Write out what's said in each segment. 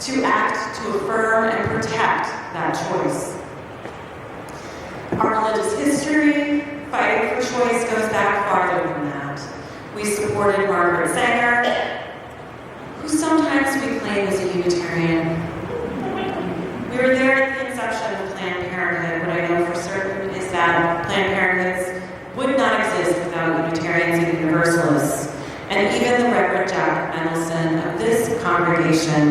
to act to affirm and protect that choice. Our religious history, fighting for choice, goes back farther than that. We supported Margaret Sanger, who sometimes we claim is a Unitarian. We were there at the inception of Planned Parenthood. What I know for certain is that Planned Parenthoods would not exist without Unitarians and Universalists. And even the Reverend Jack Mendelson of this congregation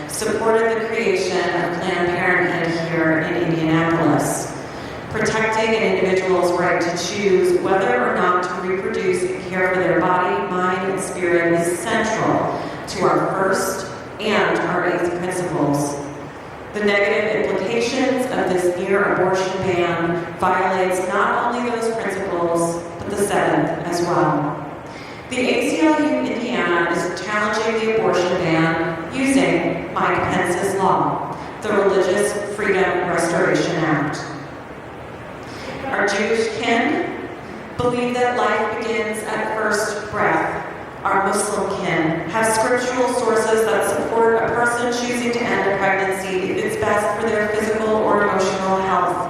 supported the creation of Planned Parenthood here in Indianapolis. Protecting an individual's right to choose whether or not to reproduce and care for their body, mind, and spirit is central to our first and our eighth principles. The negative implications of this near abortion ban violates not only those principles, but the seventh as well. The ACLU Indiana is challenging the abortion ban using Mike Pence's law, the Religious Freedom Restoration Act. Our Jewish kin believe that life begins at first breath. Our Muslim kin have scriptural sources that support a person choosing to end a pregnancy if it's best for their physical or emotional health.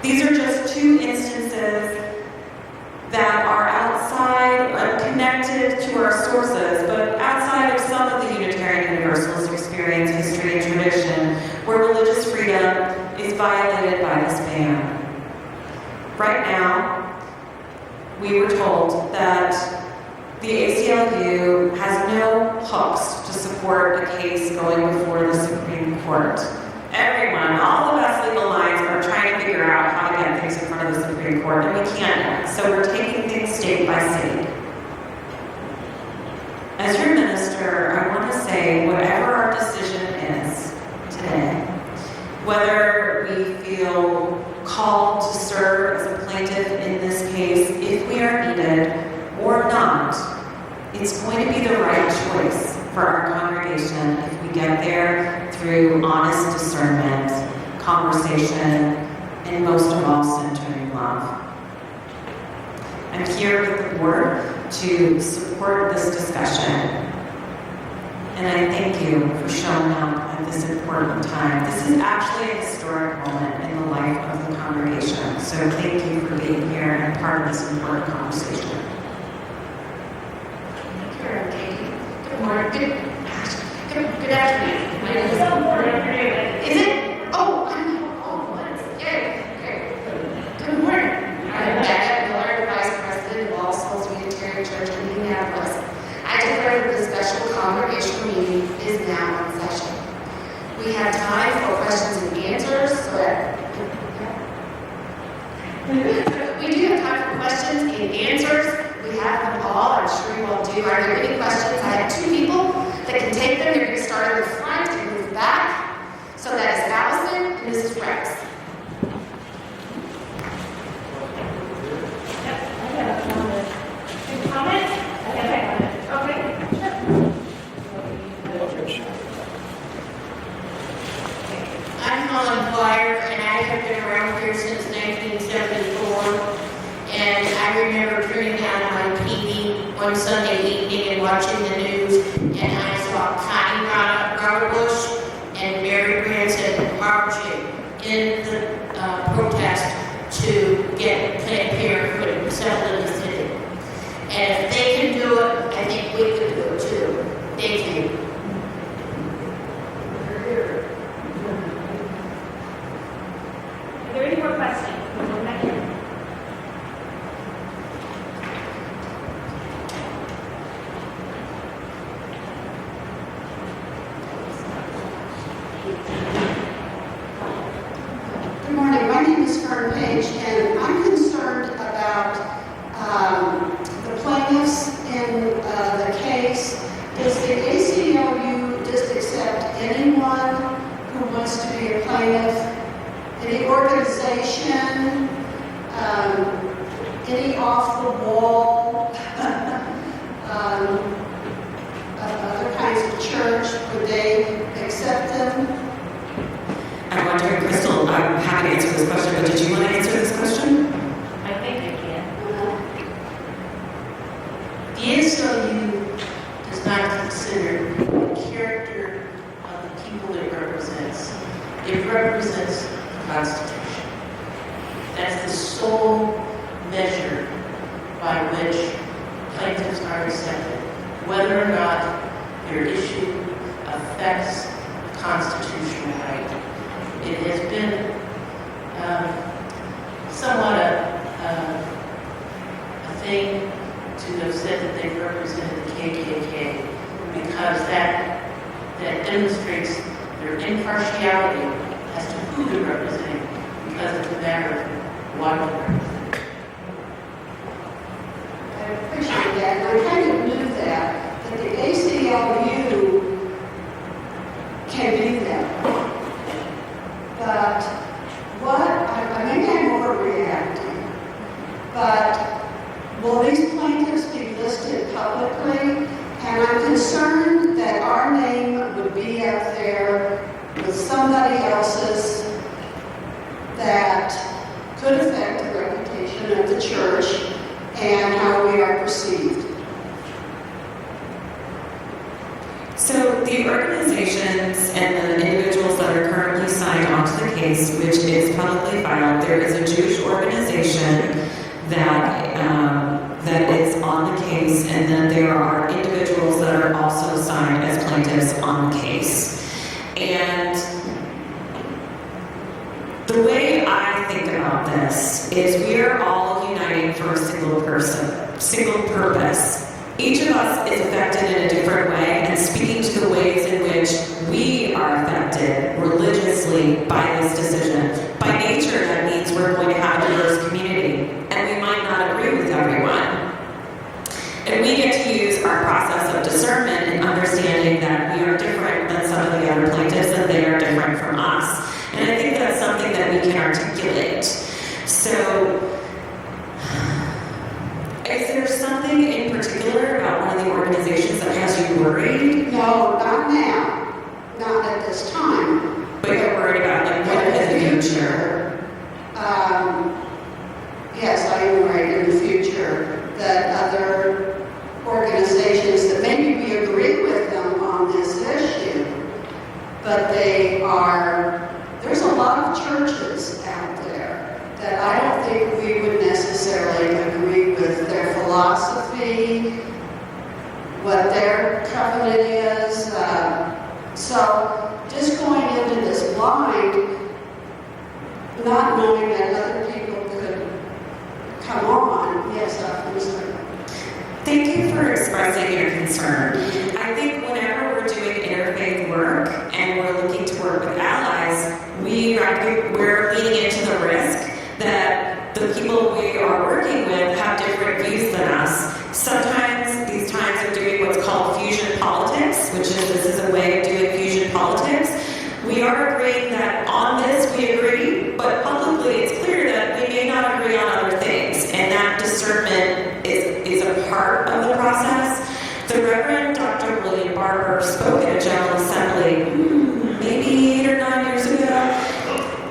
These are just two instances that are outside, connected to our sources, but outside of some of the Unitarian Universalist experience, history, and tradition, where religious freedom is violated by this ban. Right now, we were told that the ACLU has no hooks to support a case going before the Supreme Court. Everyone, all the best legal minds are trying to figure out how to get things in front of the Supreme Court, and we can't yet. So we're taking things state by state. As your minister, I want to say whatever our decision is today, whether we feel called to serve as a plaintiff in this case, if we are needed or not, it's going to be the right choice for our congregation if we get there through honest discernment, conversation, and most of all, centering love. I'm here with the board to support this discussion. And I thank you for showing up at this important time. This is actually a historic moment in the life of the congregation. So thank you for being here and part of this important conversation. Good morning. Good afternoon. My name is Is it? Oh, what? Yeah. Good morning. I'm Becca Miller, Vice President of All Souls Unitarian Church in Indianapolis. I declare that the special congregational meeting is now in session. We have time for questions and answers. We do have time for questions and answers. We have them all. I'm sure you all do. Are there any questions? I have two people that can take them. They're going to start at the front and move back. So that is Allison and Mrs. Rex. Comment? Okay. I'm Helen Flyer, and I have been around here since 1974. And I remember turning on my TV one Sunday evening and watching the news, and I saw Connie Rauterbush and Mary Branson marching in the protest to get Planned Parenthood settled in the city. And if they can do it, I think we can do it too. Thank you. Are there any more questions? Good morning. My name is Fern Page, and I'm concerned about the plaintiffs in the case. Does the ACLU just accept anyone who wants to be a plaintiff? Any organization? Any off-the-wall? Other kinds of church? Would they accept them? I'm wondering, Crystal, I'm happy to answer this question, but did you want to answer this question? I think I can. The ACLU does not consider the character of the people it represents. It represents the Constitution. That's the sole measure by which plaintiffs are accepted, whether or not their issue affects constitutional right. It has been somewhat a thing to have said that they represented the KKK, because that demonstrates their impartiality as to who they're representing, because it's a matter of what they're representing. I appreciate that, and I kind of knew that the ACLU can do that. But maybe I'm overreacting, but will these plaintiffs be listed publicly? And I'm concerned that our name would be up there with somebody else's that could affect the reputation of the church and how we are perceived. So the organizations and the individuals that are currently signed onto the case, which is publicly filed, there is a Jewish organization that is on the case, and then there are individuals that are also signed as plaintiffs on the case. And the way I think about this is we are all uniting for a single purpose. Each of us is affected in a different way, and speaking to the ways in which we are affected religiously by this decision. By nature, that means we're going to have a diverse community, and we might not agree with everyone. And we get to use our process of discernment and understanding that we are different than some of the other plaintiffs, and they are different from us. And I think that's something that we can articulate. So, is there something in particular about one of the organizations that has you worried? No, not now. Not at this time. But you're worried about, like, what in the future? Yes, I am worried in the future that other organizations that maybe we agree with them on this issue, but there's a lot of churches out there that I don't think we would necessarily agree with their philosophy, what their covenant is. So just going into this blind, not knowing that other people could come on, yes, I'm sorry. Thank you for expressing your concern. I think whenever we're doing interfaith work and we're looking to work with allies, we're leaning into the risk that the people we are working with have different views than us. Sometimes these times of doing what's called fusion politics, this is a way of doing fusion politics. We are agreeing that on this we agree, but publicly it's clear that we may not agree on other things, and that discernment is a part of the process. The Reverend Dr. William Barber spoke at a General Assembly maybe 8 or 9 years ago,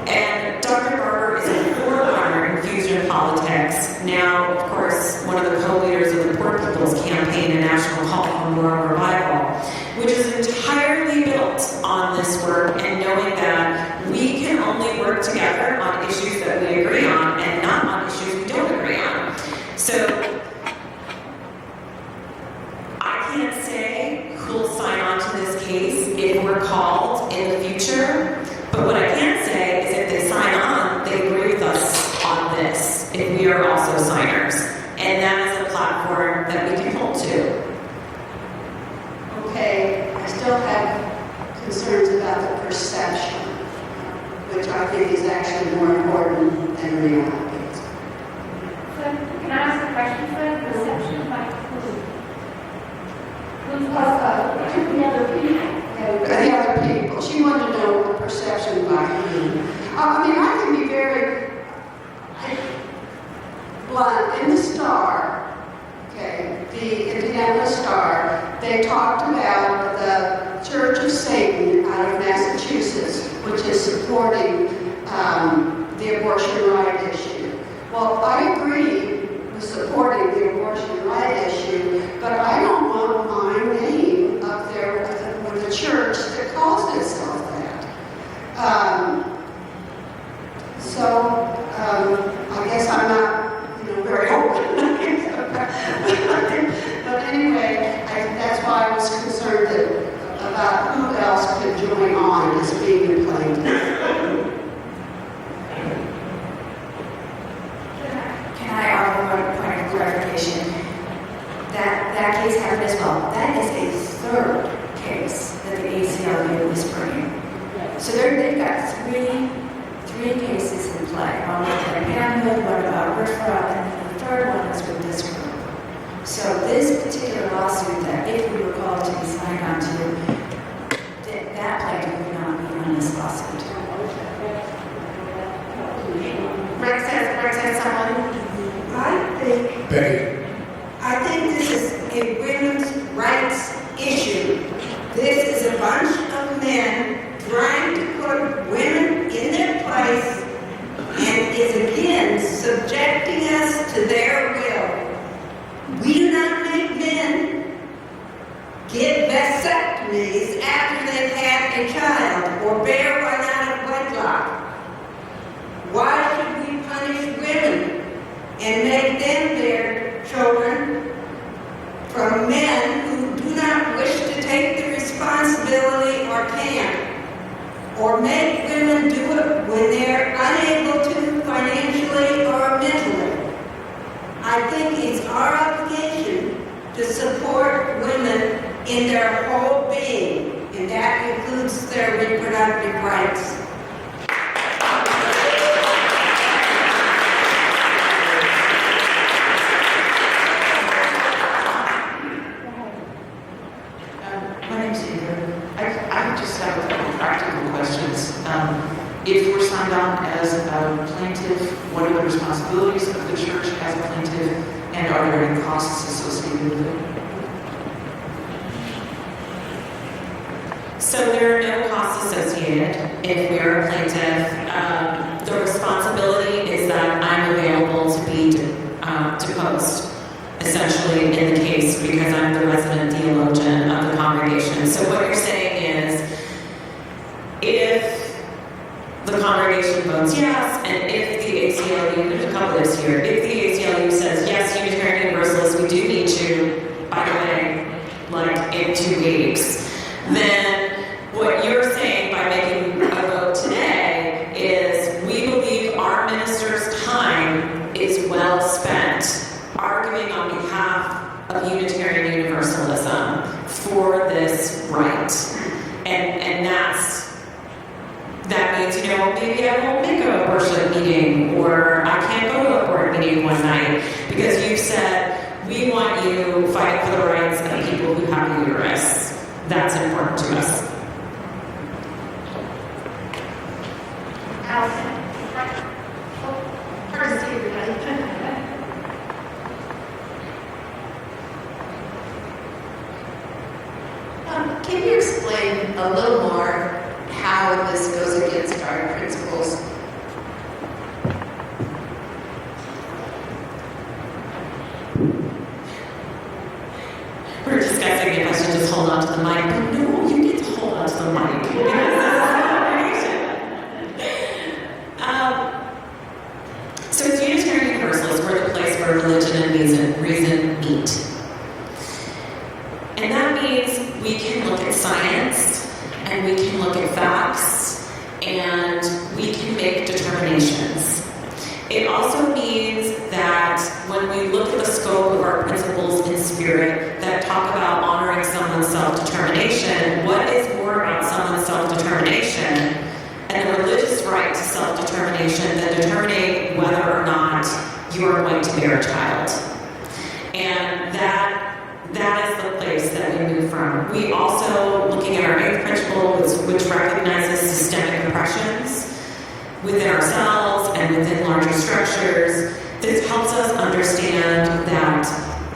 and Dr. Barber is a forerunner in fusion politics. Now, of course, one of the co-leaders of the Poor People's Campaign, a national call for moral revival, which is entirely built on this work and knowing that we can only work together on issues that we agree on and not on issues we don't agree on. So, I can't say who'll sign on to this case if we're called in the future, but what I can say is if they sign on, they agree with us on this, if we are also signers. And that is a platform that we can hold to. Okay, I still have concerns about the perception, which I think is actually more important than reality. So, can I ask a question, sir? Perception by who? Who's The other people. The other people. She wanted to know the perception by whom. I can be very blunt. In the Star, okay, the Indianapolis Star, they talked about the Church of Satan out of Massachusetts, which is supporting the abortion right issue. Well, I agree with supporting the abortion right issue, but I don't want my name up there with the church that calls itself join on as being the plaintiff. Can I offer one point of clarification? That case happened as well. That is a third case that the ACLU is bringing. So they've got three cases in play. One with Planned Parenthood, one about referral, and the third one is with this group. So this particular lawsuit that if we were called to be signed on to, that plaintiff would not be on this lawsuit. Rex has someone. I think this is a women's rights issue. This is a bunch of men trying to put women in their place and is again subjecting us to their will. We do not make men get vasectomies after they've had a child or bear one out of wedlock. Why should we punish women and make them bear children from men who do not wish to take the responsibility or can't, or make women do it when they're unable to financially or mentally? I think it's our obligation to support women in their whole being, and that includes their reproductive rights. I just have a couple practical questions. If we're signed on as a plaintiff, what are the responsibilities of the church as a plaintiff, and are there any costs associated with it? So there are no costs associated if we're a plaintiff. The responsibility is that I'm available to be deposed, essentially, in the case because I'm the resident theologian of the congregation. So what you're saying is, if the congregation votes yes, and if the ACLU, there's a couple ifs here, if the ACLU says yes, Unitarian Universalists, we do need you, by the way, like in 2 weeks, then what you're saying by making a vote today is we believe our minister's time is well spent arguing on behalf of Unitarian Universalism for this right. And that means, maybe I won't make a worship meeting, or I can't go to a board meeting one night, because you said, we want you fighting for the rights of people who have a uterus. That's important to us. Allison. Hard to see everybody. Can you explain a little more how this goes against our principles? We're discussing if I should just hold on to the mic. But no, you get to hold on to the mic. Because this is a conversation. So as Unitarian Universalists, we're the place where religion and reason meet. And that means we can look at science, and we can look at facts, and we can make determinations. It also means that when we look at the scope of our principles in spirit that talk about honoring someone's self-determination, what is more about someone's self-determination and the religious right to self-determination than determining whether or not you are going to bear a child? And that is the place that we move from. We also, looking at our eighth principle, which recognizes systemic oppressions within ourselves and within larger structures, this helps us understand that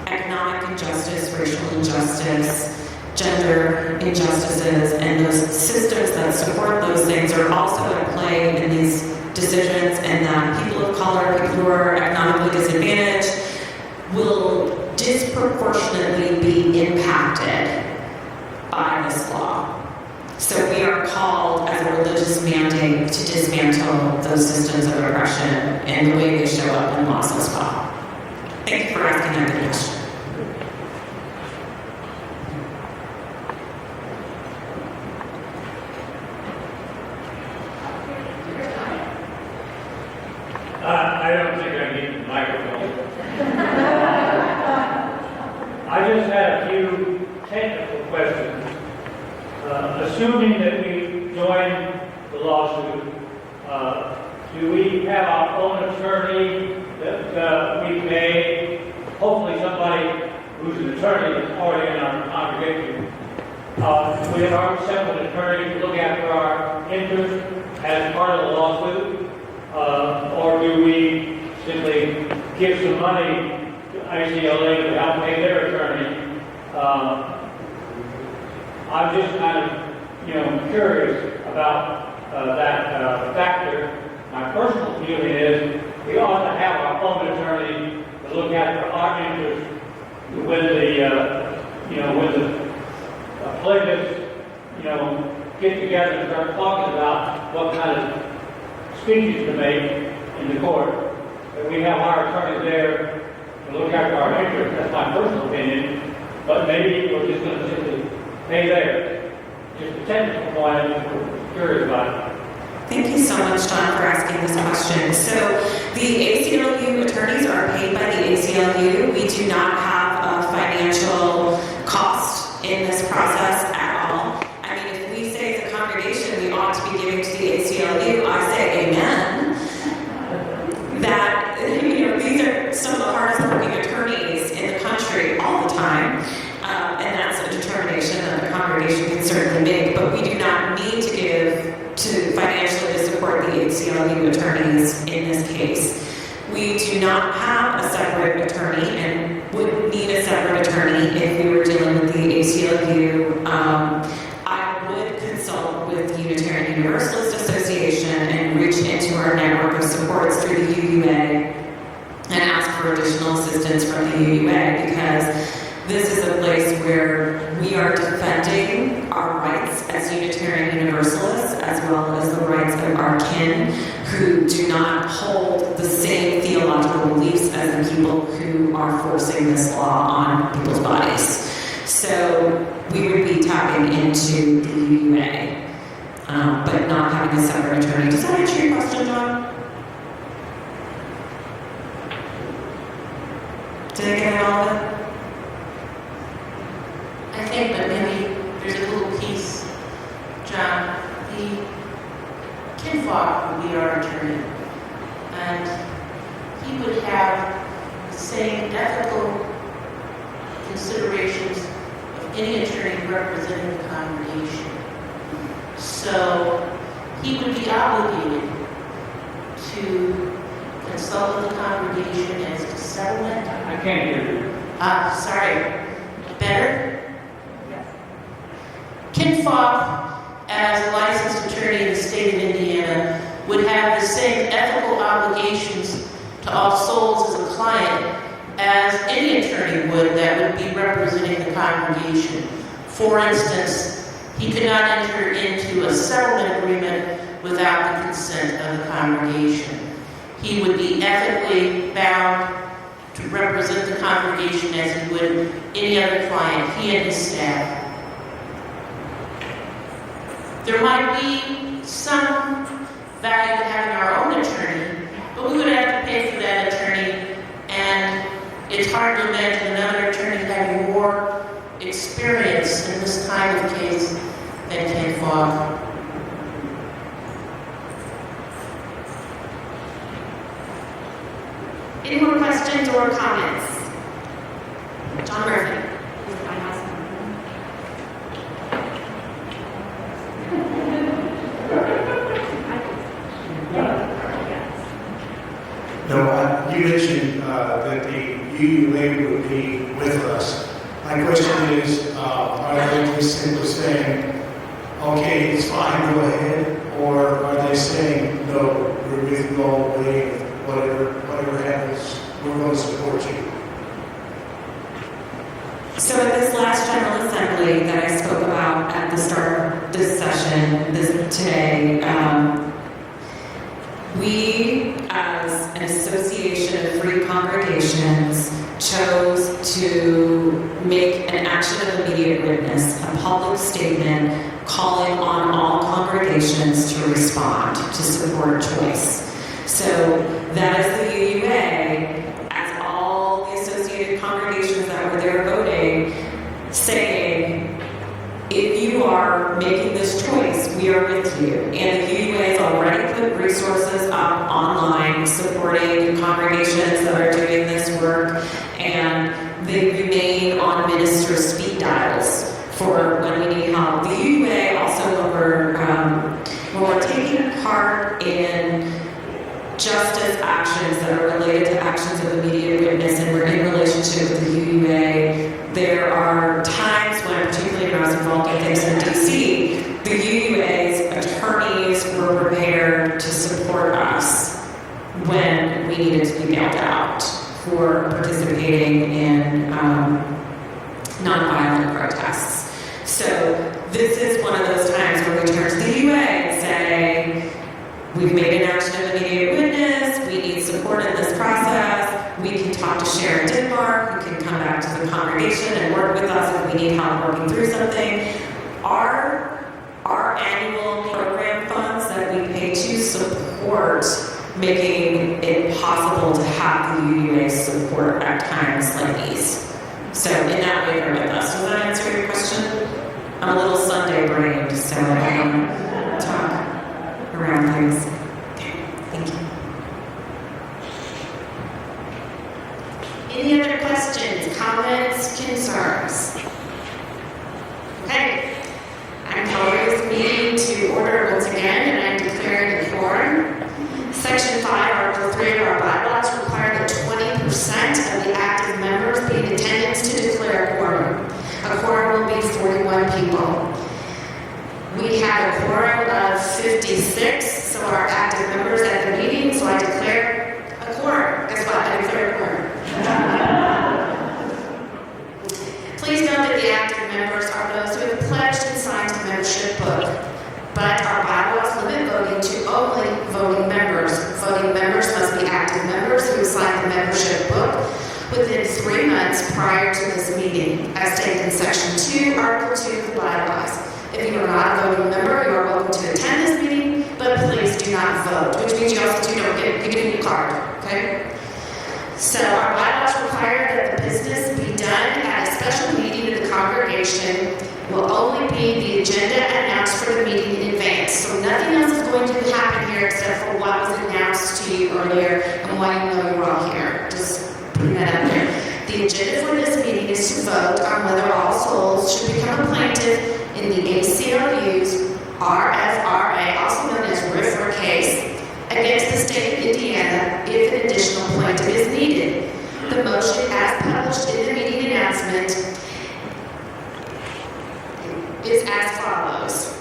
economic injustice, racial injustice, gender injustices, and those systems that support those things are also at play in these decisions, and that people of color, people who are economically disadvantaged, will disproportionately be impacted by this law. So we are called as a religious mandate to dismantle those systems of oppression and the way they show up in laws as well. Thank you for asking that question. microphone. I just had a few technical questions. Assuming that we join the lawsuit, do we have our own attorney that we pay? Hopefully somebody who's an attorney that's already in our congregation. We have our separate attorney to look after our interests as part of the lawsuit, or do we simply give some money to ICLA to help pay their attorney? I'm just kind of, curious about that factor. My personal feeling is we ought to have our own attorney to look after our interests when the plaintiffs, get together and start talking about what kind of speeches to make in the court. That we have our attorneys there to look after our interests. That's my personal opinion. But maybe we're just going to simply pay there. Just a technical point, I'm curious about it. Thank you so much, John, for asking this question. So the ACLU attorneys are paid by the ACLU. We do not have a financial cost in this process at all. I mean, if we say as a congregation we ought to be giving to the ACLU, I say amen. That, these are some of the hardest working attorneys in the country all the time. And that's a determination that the congregation can certainly make, but we do not need to give to financially support the ACLU attorneys in this case. We do not have a separate attorney and would need a separate attorney if we were dealing with the ACLU. I would consult with the Unitarian Universalist Association and reach into our network of supports through the UUA and ask for additional assistance from the UUA, because this is a place where we are defending our rights as Unitarian Universalists, as well as the rights of our kin who do not hold the same theological beliefs as the people who are forcing this law on people's bodies. So we would be tapping into the UUA, but not having a separate attorney. Does that answer your question, John? Did I get all of it? I think that maybe there's a little piece, John, the kinfolk would be our attorney, and he would have the same ethical considerations of any attorney representing the congregation. So he would be obligated to consult with the congregation as to settlement. I can't hear you. Sorry. Better? Kinfolk, as a licensed attorney in the state of Indiana, would have the same ethical obligations to all souls as a client as any attorney would that would be representing the congregation. For instance, he could not enter into a settlement agreement without the consent of the congregation. He would be ethically bound to represent the congregation as he would any other client, he and his staff. There might be some value to having our own attorney, but we would have to pay for that attorney, and it's hard to imagine another attorney having more experience in this kind of case than Ken Fogg. Any more questions or comments? John Murphy. No, you mentioned that the UUA would be with us. My question is, are they just simply saying, okay, it's fine, go ahead, or are they saying, no, we're with you all the way, whatever happens, we're going to support you? So at this last General Assembly that I spoke about at the start of this session today, we, as an association of free congregations, chose to make an action of immediate witness, a public statement calling on all congregations to respond to support choice. So that is the UUA. for making this choice. We are with you. And the UUA has already put resources up online supporting congregations that are doing this work, and they remain on minister speed dials for when we need help. The UUA also, when we're taking part in justice actions that are related to actions of immediate witness, and we're in relationship with the UUA, there are times when, particularly when I was involved in things in DC, the UUA's attorneys were prepared to support us when we needed to be bailed out for participating in nonviolent protests. So this is one of those times where we turn to the UUA and say, we've made an action of immediate witness, we need support in this process, we can talk to Sharon Denmark, who can come back to the congregation and work with us if we need help working through something. Our annual program funds that we pay to support making it possible to have the UUA support at times like these. So in that way, they're with us. Does that answer your question? I'm a little Sunday brained, so I can talk around things. Okay, thank you. Any other questions, comments, concerns? Okay. I'm calling this meeting to order once again, and I'm declaring a quorum. Section 5, Article 3 of our bylaws require that 20% of the active members be in attendance to declare a quorum. A quorum will be 41 people. We have a quorum of 56, so our active members at the meeting, so I declare a quorum. Guess what? I declare a quorum. Please note that the active members are those who have pledged and signed the membership book, but our bylaws limit voting to only voting members. Voting members must be active members who signed the membership book within 3 months prior to this meeting, as stated in Section 2, Article 2 of the bylaws. If you are not a voting member, you are welcome to attend this meeting, but please do not vote, which means you also don't get a new card, okay? So our bylaws require that the business be done at a special meeting of the congregation will only be the agenda announced for the meeting in advance. So nothing else is going to happen here except for what was announced to you earlier and why you know you're all here. Just putting that out there. The agenda for this meeting is to vote on whether All Souls should become a plaintiff in the ACLU's RFRA, also known as RFRA case, against the state of Indiana if an additional plaintiff is needed. The motion, as published in the meeting announcement, is as follows.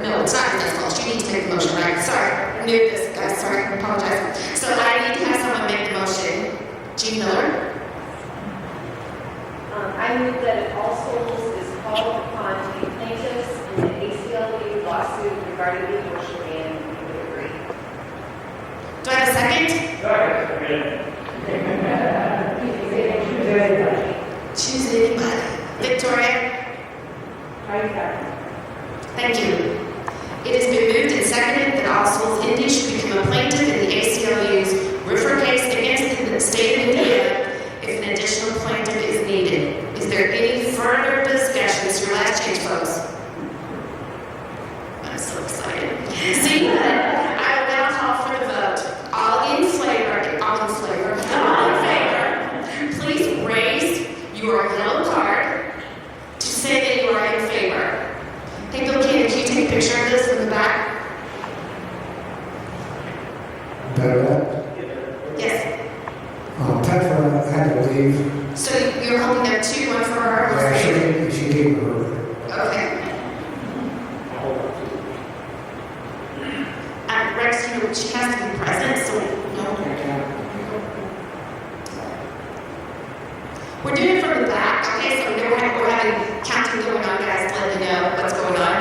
No, it's not as follows. You need to make the motion, right? Sorry, I'm new to this, guys. Sorry, I apologize. So I need to have someone make the motion. Jean Miller? I move that All Souls is called upon to be plaintiffs in the ACLU lawsuit regarding the abortion ban in Missouri. Do I have a second? Choose anybody. Victoria? Thank you. It has been moved and seconded that All Souls Indy should become a plaintiff in the ACLU's RFRA case against the state of Indiana if an additional plaintiff is needed. Is there any further discussion? It's your last change, folks. I'm so excited. See, I will now call for the vote. All in favor, please raise your yellow card to say that you are in favor. Hey, Bill Kane, can you take a picture of this in the back? Yes. Petra had to leave. So you're holding there two, one for her? Yeah, she gave her. Okay. Rex, she has to be present, so no. We're doing it from the back, okay? So we're having counting going on, guys, to let you know what's going on.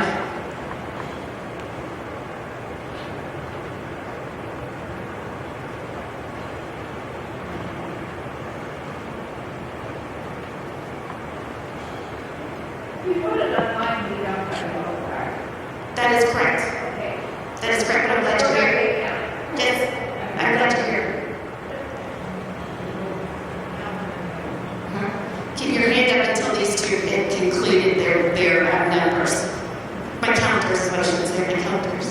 That is correct. Okay. That is correct, but I'm glad to hear. Yes, I'm glad to hear. Keep your hand up until these two have completed their number. questions there to helpers.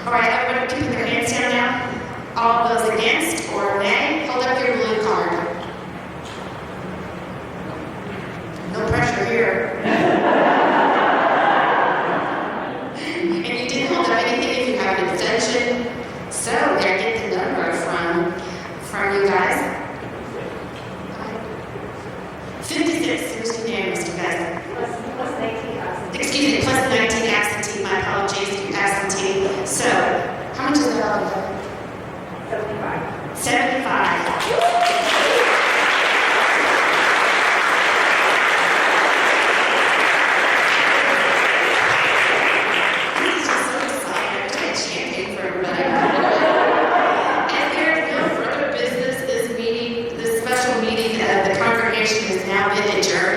All right, everybody keeping their hands down now. All those against or nay, hold up your blue card. No pressure here. And you didn't hold up anything if you have an extension. So there, get the number from you guys. 56, here's unanimous, you guys. Plus 19 absentee. Excuse me, plus 19 absentee, my apologies, absentee. So, how much is that all about? 75. 75. This is just so exciting. I'm trying to champion for everybody. And there is no further business, this special meeting of the congregation has now been adjourned.